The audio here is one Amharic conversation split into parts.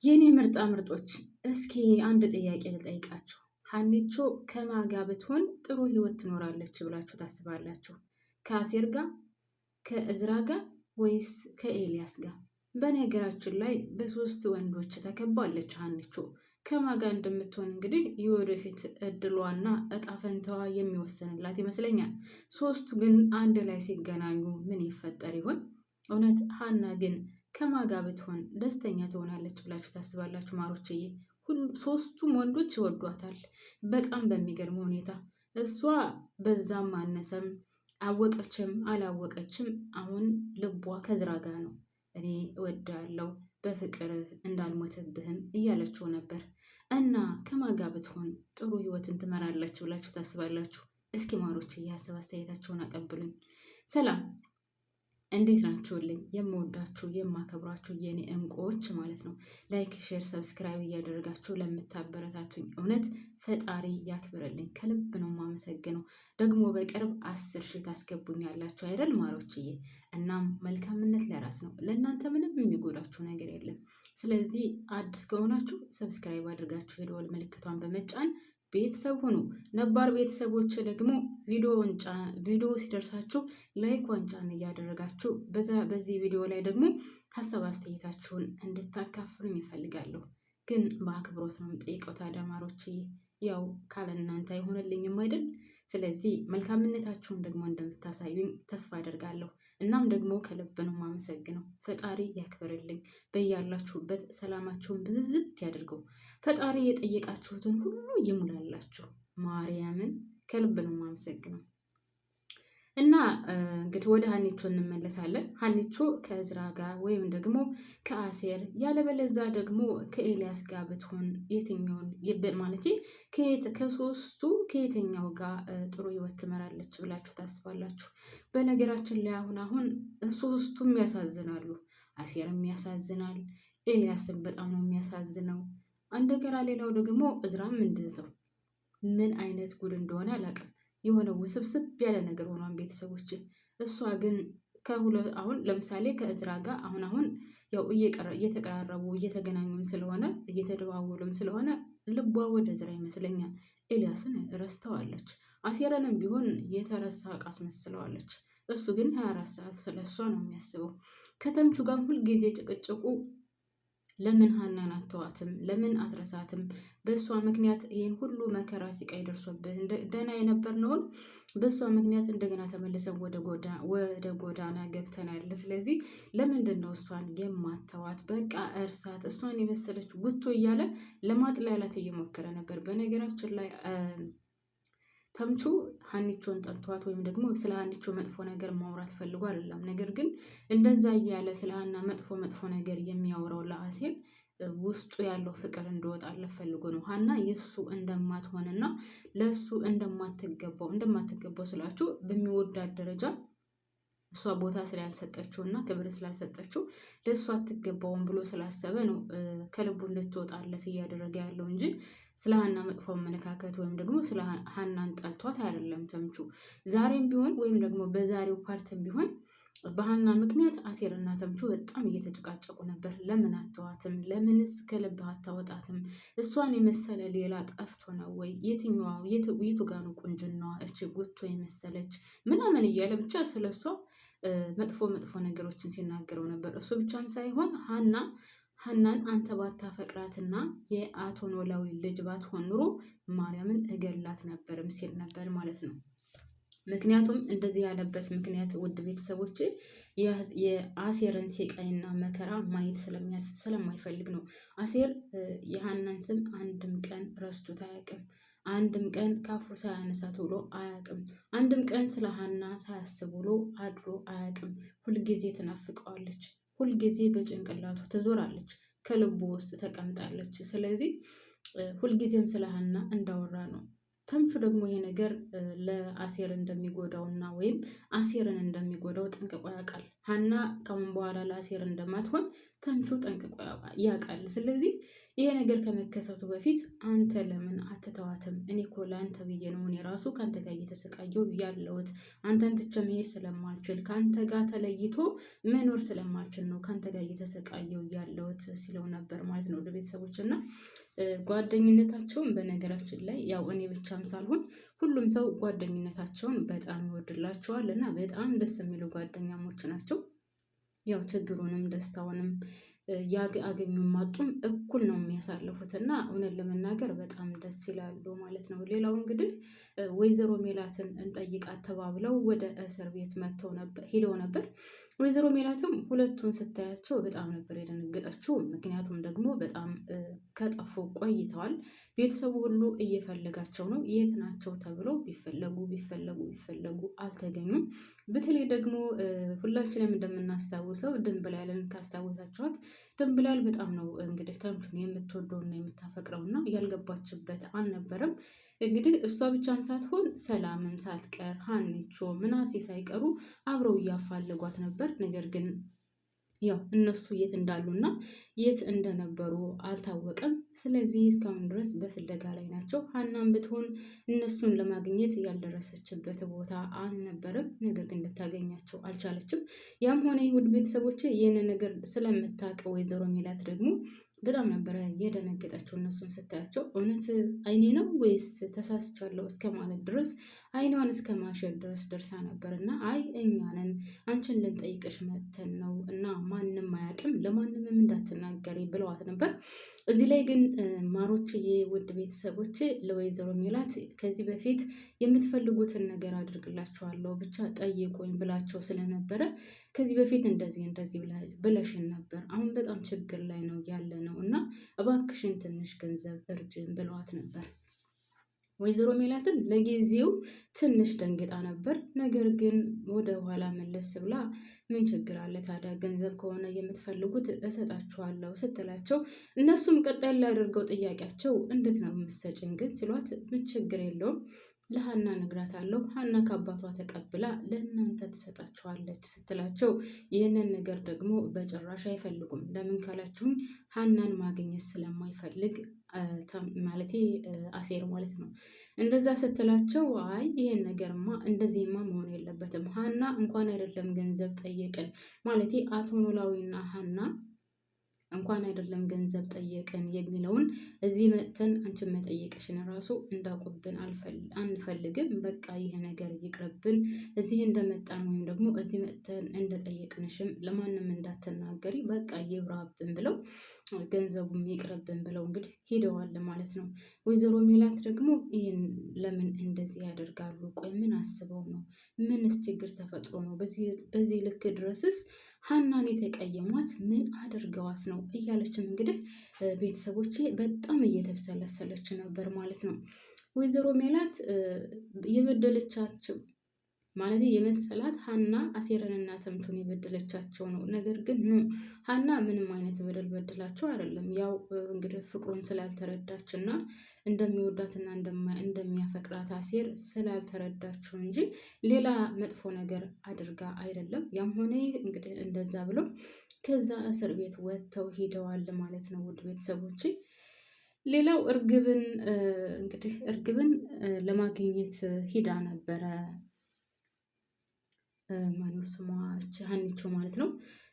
የኔ ምርጣ ምርጦች እስኪ አንድ ጥያቄ ልጠይቃችሁ። ሀኒቾ ከማጋ ብትሆን ጥሩ ህይወት ትኖራለች ብላችሁ ታስባላችሁ? ከአሴር ጋር፣ ከእዝራ ጋር ወይስ ከኤልያስ ጋር? በነገራችን ላይ በሶስት ወንዶች ተከባለች ሀኒቾ። ከማጋ እንደምትሆን እንግዲህ የወደፊት እድሏና እጣ ፈንታዋ የሚወሰንላት ይመስለኛል። ሶስቱ ግን አንድ ላይ ሲገናኙ ምን ይፈጠር ይሆን? እውነት ሀና ግን ከማጋ ብትሆን ደስተኛ ትሆናለች ብላችሁ ታስባላችሁ ማሮችዬ? ሶስቱም ወንዶች ይወዷታል በጣም በሚገርም ሁኔታ። እሷ በዛም አነሰም አወቀችም አላወቀችም አሁን ልቧ ከዝራ ጋር ነው። እኔ እወዳለሁ በፍቅር እንዳልሞትብህም እያለችው ነበር። እና ከማጋ ብትሆን ጥሩ ህይወትን ትመራለች ብላችሁ ታስባላችሁ? እስኪ ማሮችዬ ሀሳብ አስተያየታችሁን አቀብሉኝ። ሰላም እንዴት ናችሁልኝ? የምወዳችሁ የማከብራችሁ የኔ እንቁዎች ማለት ነው። ላይክ ሼር ሰብስክራይብ እያደረጋችሁ ለምታበረታቱኝ እውነት ፈጣሪ ያክብርልኝ። ከልብ ነው የማመሰግነው። ደግሞ በቅርብ 10,000 ታስገቡኛላችሁ አይደል ማሮችዬ? እናም መልካምነት ለራስ ነው። ለእናንተ ምንም የሚጎዳችሁ ነገር የለም። ስለዚህ አዲስ ከሆናችሁ ሰብስክራይብ አድርጋችሁ የደወል ምልክቷን በመጫን ቤተሰብ ሁኑ። ነባር ቤተሰቦች ደግሞ ቪዲዮ ሲደርሳችሁ ላይክ ዋንጫን እያደረጋችሁ በዚህ ቪዲዮ ላይ ደግሞ ሀሳብ አስተያየታችሁን እንድታካፍሉኝ ይፈልጋለሁ። ግን በአክብሮት ነው የምጠይቀው። ታዳማሮች ያው ካለ እናንተ አይሆንልኝም አይደል? ስለዚህ መልካምነታችሁን ደግሞ እንደምታሳዩኝ ተስፋ አደርጋለሁ። እናም ደግሞ ከልብ ነው የማመሰግነው። ፈጣሪ ያክብርልኝ። በያላችሁበት ሰላማችሁን ብዝዝት ያድርገው። ፈጣሪ የጠየቃችሁትን ሁሉ ይሙላላችሁ። ማርያምን ከልብ ነው የማመሰግነው። እና እንግዲህ ወደ ሀኒቾ እንመለሳለን። ሀኒቾ ከእዝራ ጋር ወይም ደግሞ ከአሴር ያለበለዛ ደግሞ ከኤልያስ ጋር ብትሆን የትኛውን ማለት ከሶስቱ ከየትኛው ጋር ጥሩ ህይወት ትመራለች ብላችሁ ታስባላችሁ? በነገራችን ላይ አሁን ሶስቱም ያሳዝናሉ። አሴርም ያሳዝናል፣ ኤልያስም በጣም ነው የሚያሳዝነው። እንደገና ሌላው ደግሞ እዝራም እንደዛው። ምን አይነት ጉድ እንደሆነ አላውቅም። የሆነ ውስብስብ ያለ ነገር ሆኗን ቤተሰቦች። እሷ ግን አሁን ለምሳሌ ከእዝራ ጋር አሁን ያው እየተቀራረቡ እየተገናኙም ስለሆነ እየተደዋወሉም ስለሆነ ልቧ ወደ እዝራ ይመስለኛል። ኤልያስን ረስተዋለች። አሴረንም ቢሆን የተረሳ ዕቃ አስመስለዋለች። እሱ ግን 24 ሰዓት ስለሷ ነው የሚያስበው። ከተምቹ ጋር ሁልጊዜ ጭቅጭቁ ለምን ሀናን አተዋትም? ለምን አትረሳትም? በእሷ ምክንያት ይህን ሁሉ መከራ ሲቃይ ደርሶብህ ደህና የነበርነውን በእሷ ምክንያት እንደገና ተመልሰን ወደ ጎዳና ገብተናል። ስለዚህ ለምንድን ነው እሷን የማተዋት? በቃ እርሳት። እሷን የመሰለች ጉቶ እያለ ለማጥላላት እየሞከረ ነበር። በነገራችን ላይ ተምቹ ሀኒቾን ጠልቷት ወይም ደግሞ ስለ ሀኒቾ መጥፎ ነገር ማውራት ፈልጎ አይደለም። ነገር ግን እንደዛ እያለ ስለ ሀና መጥፎ ነገር የሚያወራው ለአሴር ውስጡ ያለው ፍቅር እንደወጣለት ፈልጎ ነው። ሀና የእሱ እንደማትሆንና ለእሱ እንደማትገባው ስላችሁ በሚወዳት ደረጃ እሷ ቦታ ስላልሰጠችው እና ክብር ስላልሰጠችው ለእሱ አትገባውም ብሎ ስላሰበ ነው ከልቡ እንድትወጣለት እያደረገ ያለው እንጂ ስለ ሀና መጥፎ አመለካከት ወይም ደግሞ ስለ ሀናን ጠልቷት አይደለም ተምቹ። ዛሬም ቢሆን ወይም ደግሞ በዛሬው ፓርትም ቢሆን በሀና ምክንያት አሴርና ተምቹ በጣም እየተጨቃጨቁ ነበር። ለምን አተዋትም? ለምንስ ከልብህ አታወጣትም? እሷን የመሰለ ሌላ ጠፍቶ ነው ወይ? የቱ ጋ ነው ቁንጅናዋ? እቺ ጉቶ የመሰለች ምናምን እያለ ብቻ ስለሷ መጥፎ ነገሮችን ሲናገረው ነበር። እሱ ብቻም ሳይሆን ሀናን አንተ ባታፈቅራትና የአቶ ኖላዊ ልጅ ባትሆን ኑሮ ማርያምን እገላት ነበርም ሲል ነበር ማለት ነው። ምክንያቱም እንደዚህ ያለበት ምክንያት ውድ ቤተሰቦች የአሴርን ስቃይና መከራ ማየት ስለማይፈልግ ነው። አሴር የሀናን ስም አንድም ቀን ረስቶት አያውቅም። አንድም ቀን ካፉ ሳያነሳት ውሎ አያውቅም። አንድም ቀን ስለ ሀና ሳያስብ ውሎ አድሮ አያውቅም። ሁልጊዜ ትናፍቀዋለች። ሁልጊዜ በጭንቅላቱ ትዞራለች። ከልቡ ውስጥ ተቀምጣለች። ስለዚህ ሁልጊዜም ስለ ሀና እንዳወራ ነው። ተምቹ ደግሞ ይሄ ነገር ለአሴር እንደሚጎዳውና ወይም አሴርን እንደሚጎዳው ጠንቅቆ ያውቃል። ሀና ካሁን በኋላ ለአሴር እንደማትሆን ተምቹ ጠንቅቆ ያውቃል። ስለዚህ ይሄ ነገር ከመከሰቱ በፊት አንተ ለምን አትተዋትም? እኔ እኮ ለአንተ ብዬ ነው እኔ ራሱ ከአንተ ጋር እየተሰቃየው ያለሁት አንተን ትቼ መሄድ ስለማልችል ከአንተ ጋር ተለይቶ መኖር ስለማልችል ነው ከአንተ ጋር እየተሰቃየው ያለሁት ሲለው ነበር ማለት ነው ወደ ቤተሰቦች እና ጓደኝነታቸውን በነገራችን ላይ ያው እኔ ብቻም ሳልሆን ሁሉም ሰው ጓደኝነታቸውን በጣም ይወድላቸዋል እና በጣም ደስ የሚሉ ጓደኛሞች ናቸው። ያው ችግሩንም ደስታውንም አገኙም አጡም እኩል ነው የሚያሳልፉት እና እውነት ለመናገር በጣም ደስ ይላሉ ማለት ነው። ሌላው እንግዲህ ወይዘሮ ሜላትን እንጠይቃት ተባብለው ወደ እስር ቤት ሄደው ነበር። ወይዘሮ ሜላትም ሁለቱን ስታያቸው በጣም ነበር የደነገጠችው። ምክንያቱም ደግሞ በጣም ከጠፉ ቆይተዋል። ቤተሰቡ ሁሉ እየፈለጋቸው ነው። የት ናቸው ተብለው ቢፈለጉ አልተገኙም። በተለይ ደግሞ ሁላችንም እንደምናስታውሰው ድንብላልን ካስታወሳችኋት ድንብላል በጣም ነው እንግዲህ ተምቹን የምትወደውና የምታፈቅረው እና ያልገባችበት አልነበረም። እንግዲህ እሷ ብቻም ሳትሆን ሰላምም ሳትቀር ሀኒቾ ምናሴ ሳይቀሩ አብረው እያፋለጓት ነበር። ነገር ግን ያው እነሱ የት እንዳሉና የት እንደነበሩ አልታወቀም። ስለዚህ እስካሁን ድረስ በፍለጋ ላይ ናቸው። ሀናም ብትሆን እነሱን ለማግኘት ያልደረሰችበት ቦታ አልነበረም። ነገር ግን ልታገኛቸው አልቻለችም። ያም ሆነ ውድ ቤተሰቦች ይህን ነገር ስለምታውቅ ወይዘሮ ሜላት ደግሞ በጣም ነበረ የደነገጠችው እነሱን ስታያቸው። እውነት አይኔ ነው ወይስ ተሳስቻለሁ እስከ ማለት ድረስ አይኗን እስከ ማሸት ድረስ ደርሳ ነበር እና አይ እኛ ነን አንቺን ልንጠይቅሽ መተን ነው እና ማንም አያውቅም ለማንምም እንዳትናገሪ ብለዋት ነበር። እዚህ ላይ ግን ማሮችዬ ውድ ቤተሰቦች ለወይዘሮ ሜላት ከዚህ በፊት የምትፈልጉትን ነገር አድርግላችኋለሁ ብቻ ጠይቁኝ ብላቸው ስለነበረ ከዚህ በፊት እንደዚህ ብለሽን ነበር፣ አሁን በጣም ችግር ላይ ነው ያለ ነው እና እባክሽን ትንሽ ገንዘብ እርጅን ብለዋት ነበር። ወይዘሮ ሜላትም ለጊዜው ትንሽ ደንግጣ ነበር። ነገር ግን ወደ ኋላ መለስ ብላ ምን ችግር አለ ታዲያ ገንዘብ ከሆነ የምትፈልጉት እሰጣችኋለሁ ስትላቸው እነሱም ቀጣይ ላይ አድርገው ጥያቄያቸው እንዴት ነው የምትሰጭን ግን ሲሏት ምን ችግር የለውም ለሀና ነግራታለሁ፣ ሀና ከአባቷ ተቀብላ ለእናንተ ትሰጣችኋለች ስትላቸው ይህንን ነገር ደግሞ በጭራሽ አይፈልጉም። ለምን ካላችሁኝ ሀናን ማግኘት ስለማይፈልግ ማለቴ አሴር ማለት ነው። እንደዛ ስትላቸው አይ ይሄን ነገርማ እንደዚህማ መሆን የለበትም ሀና እንኳን አይደለም ገንዘብ ጠየቅን ማለቴ አቶ ኖላዊና ሀና እንኳን አይደለም ገንዘብ ጠየቅን የሚለውን እዚህ መጥተን አንቺን መጠየቅሽን ራሱ እንዳውቁብን አንፈልግም። በቃ ይሄ ነገር ይቅርብን። እዚህ እንደመጣን ወይም ደግሞ እዚህ መጥተን እንደጠየቅንሽም ለማንም እንዳትናገሪ በቃ ይብራብን ብለው ገንዘቡም ይቅርብን ብለው እንግዲህ ሄደዋል ማለት ነው። ወይዘሮ ሜላት ደግሞ ይህን ለምን እንደዚህ ያደርጋሉ? ቆይ ምን አስበው ነው? ምንስ ችግር ተፈጥሮ ነው? በዚህ ልክ ድረስስ ሀናን የተቀየሟት ምን አድርገዋት ነው እያለችም እንግዲህ ቤተሰቦቼ በጣም እየተብሰለሰለች ነበር ማለት ነው። ወይዘሮ ሜላት የበደለቻቸው ማለት የመሰላት ሀና አሴርንና ተምቹን የበደለቻቸው ነው። ነገር ግን ሀና ምንም አይነት በደል በድላቸው አይደለም። ያው እንግዲህ ፍቅሩን ስላልተረዳችና እንደሚወዳትና እንደሚያፈቅራት አሴር ስላልተረዳችው እንጂ ሌላ መጥፎ ነገር አድርጋ አይደለም። ያም ሆነ እንግዲህ እንደዛ ብለው ከዛ እስር ቤት ወጥተው ሄደዋል ማለት ነው። ውድ ቤተሰቦች ሌላው እርግብን ለማግኘት ሂዳ ነበረ። ማነው ስሟ ሀኒቾ ማለት ነው።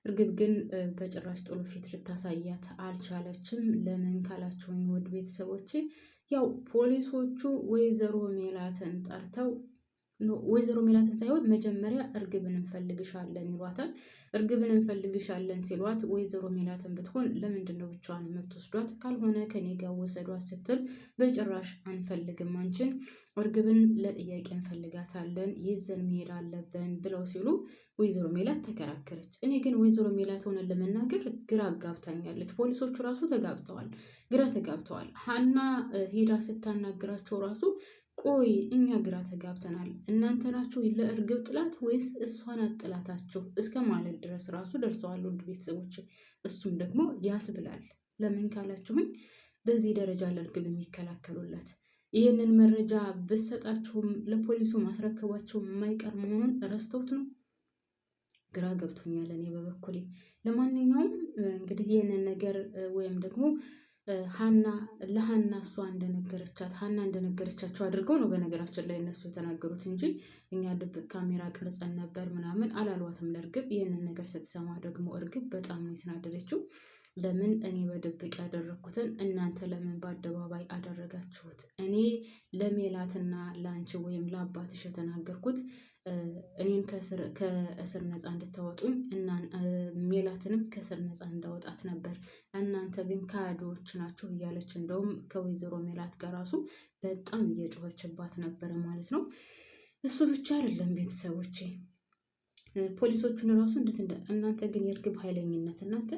እርግብ ግን በጭራሽ ጥሩ ፊት ልታሳያት አልቻለችም። ለምን ካላችሁኝ ውድ ቤተሰቦቼ ያው ፖሊሶቹ ወይዘሮ ሜላትን ጠርተው ወይዘሮ ሜላትን ሳይሆን መጀመሪያ እርግብን እንፈልግሻለን ይሏታል። እርግብን እንፈልግሻለን ሲሏት ወይዘሮ ሜላትን ብትሆን ለምንድነው ብቻዋን የምትወስዷት? ካልሆነ ከኔ ጋር ወሰዷት ስትል በጭራሽ አንፈልግም አንቺን እርግብን ለጥያቄ እንፈልጋታለን ይዘን መሄድ አለብን ብለው ሲሉ ወይዘሮ ሜላት ተከራከረች። እኔ ግን ወይዘሮ ሜላት ሆነን ለመናገር ግራ አጋብታኛለች። ፖሊሶቹ ራሱ ግራ ተጋብተዋል። ሀና ሄዳ ስታናግራቸው ራሱ ቆይ እኛ ግራ ተጋብተናል፣ እናንተ ናችሁ ለእርግብ ጥላት ወይስ እሷ ናት ጥላታችሁ እስከ ማለት ድረስ ራሱ ደርሰዋል ውድ ቤተሰቦች። እሱም ደግሞ ያስብላል። ለምን ካላችሁኝ በዚህ ደረጃ ለእርግብ የሚከላከሉላት ይህንን መረጃ ብሰጣቸውም ለፖሊሱ ማስረከባቸው የማይቀር መሆኑን ረስተውት ነው? ግራ ገብቶኛል እኔ በበኩሌ። ለማንኛውም እንግዲህ ይህንን ነገር ወይም ደግሞ ለሀና እሷ እንደነገረቻት ሀና እንደነገረቻቸው አድርገው ነው በነገራችን ላይ እነሱ የተናገሩት እንጂ እኛ ድብቅ ካሜራ ቅርጸን ነበር ምናምን አላሏትም ለእርግብ። ይህንን ነገር ስትሰማ ደግሞ እርግብ በጣም ነው የተናደደችው። ለምን እኔ በድብቅ ያደረግኩትን እናንተ ለምን በአደባባይ አደረጋችሁት? እኔ ለሜላትና ለአንቺ ወይም ለአባትሽ የተናገርኩት እኔን ከእስር ነፃ እንድታወጡኝ ሜላትንም ከእስር ነፃ እንዳወጣት ነበር። እናንተ ግን ከሃዲዎች ናችሁ እያለች እንደውም ከወይዘሮ ሜላት ጋር ራሱ በጣም እየጮኸችባት ነበረ ማለት ነው። እሱ ብቻ አይደለም ቤተሰቦቼ፣ ፖሊሶቹን ራሱ እናንተ ግን የእርግብ ኃይለኝነት እናንተ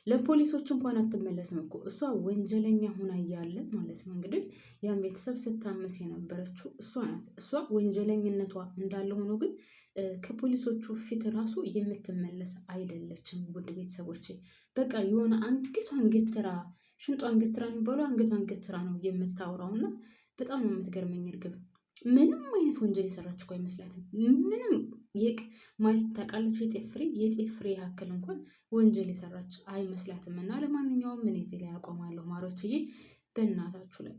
ለፖሊሶች እንኳን አትመለስም እኮ እሷ ወንጀለኛ ሆና እያለ ማለት ነው። እንግዲህ ያን ቤተሰብ ስታመስ የነበረችው እሷ ናት። እሷ ወንጀለኝነቷ እንዳለ ሆኖ ግን ከፖሊሶቹ ፊት ራሱ የምትመለስ አይደለችም። ውድ ቤተሰቦች በቃ የሆነ አንገቷን ገትራ ሽንጧን ገትራ የሚባለው አንገቷን ገትራ ነው የምታወራው እና በጣም ነው የምትገርመኝ እርግብ። ምንም አይነት ወንጀል የሰራች እኮ አይመስላትም። ምንም ማለት ታውቃለች፣ የጤፍ ፍሬ ያክል እንኳን ወንጀል የሰራች አይመስላትም። እና ለማንኛውም ምን እዚህ ላይ አቆማለሁ ማሮችዬ፣ በእናታችሁ ላይ